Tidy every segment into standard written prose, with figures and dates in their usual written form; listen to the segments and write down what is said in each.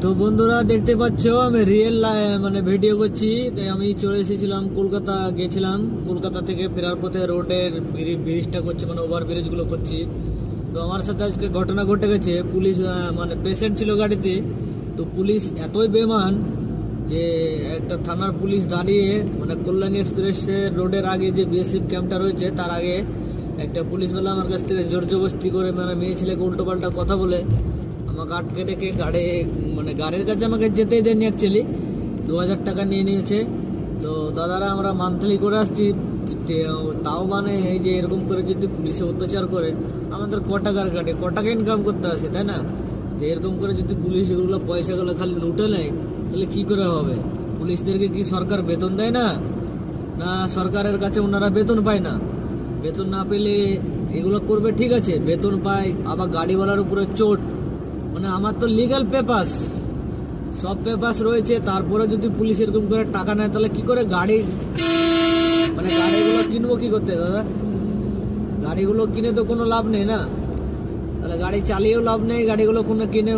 তো বন্ধুরা দেখতে পাচ্ছ আমি রিয়েল মানে ভিডিও করছি। তাই আমি চলে এসেছিলাম কলকাতা, গেছিলাম কলকাতা থেকে ফেরার পথে রোডের ব্রিজটা করছি, মানে ওভার ব্রিজগুলো করছি। তো আমার সাথে আজকে ঘটনা ঘটে গেছে। পুলিশ মানে পেশেন্ট ছিল গাড়িতে, তো পুলিশ এতই বেমান যে একটা থানার পুলিশ দাঁড়িয়ে, মানে কল্যাণী এক্সপ্রেসের রোডের আগে যে বিএসএফ ক্যাম্পটা রয়েছে তার আগে একটা পুলিশওয়ালা আমার কাছ থেকে জোর জবরদস্তি করে, মানে মেয়ে ছেলেকে উল্টো পাল্টা কথা বলে আমাকে আটকে রেখে মানে গাড়ির কাছে আমাকে যেতেই দেয়নি। অ্যাকচুয়ালি 2000 টাকা নিয়ে নিয়েছে। তো দাদারা আমরা মান্থলি করে আসছি, তাও মানে এই যে এরকম করে যদি পুলিশে অত্যাচার করে আমাদের ক টাকার গাড়ি, ক টাকা ইনকাম করতে আসে, তাই না? তো এরকম করে যদি পুলিশ এগুলো পয়সাগুলো খালি লুটে নেয় তাহলে কি করে হবে? পুলিশদেরকে কি সরকার বেতন দেয় না? না সরকারের কাছে ওনারা বেতন পায় না? বেতন না পেলে এগুলো করবে, ঠিক আছে, বেতন পায়, আবার গাড়িওয়ালার উপরে চোট। মানে আমার তো লিগ্যাল পেপারস, সব পেপারস রয়েছে, তারপরে যদি পুলিশ এরকম করে টাকা নেয় তাহলে কি করে গাড়ি, মানে গাড়িগুলো কিনবো কি করতে দাদা? গাড়িগুলো কিনে তো কোনো লাভ নেই না, তাহলে গাড়ি চালিয়েও লাভ নেই, গাড়িগুলো কোনো কিনে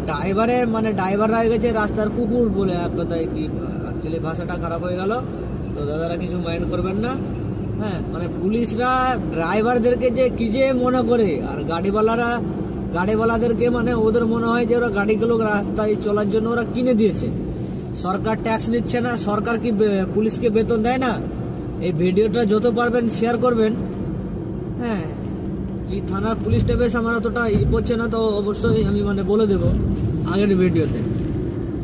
ড্রাইভারের, মানে ড্রাইভাররা হয়ে গেছে রাস্তার কুকুর বলে এক কথায়। কি অ্যাকচুয়ালি ভাষাটা খারাপ হয়ে গেল, তো দাদারা কিছু মাইন্ড করবেন না। হ্যাঁ, মানে পুলিশরা ড্রাইভারদেরকে যে কি যে মনে করে, আর গাড়িওয়ালাদেরকে মানে ওদের মনে হয় যে ওরা গাড়িগুলো রাস্তায় চলার জন্য ওরা কিনে দিয়েছে, সরকার ট্যাক্স নিচ্ছে না, সরকার কি পুলিশকে বেতন দেয় না? এই ভিডিওটা যত পারবেন শেয়ার করবেন। হ্যাঁ, কি থানার পুলিশটা বেশ আমার অতটা পড়ছে না, তো অবশ্যই আমি মানে বলে দেবো আগের ভিডিওতে।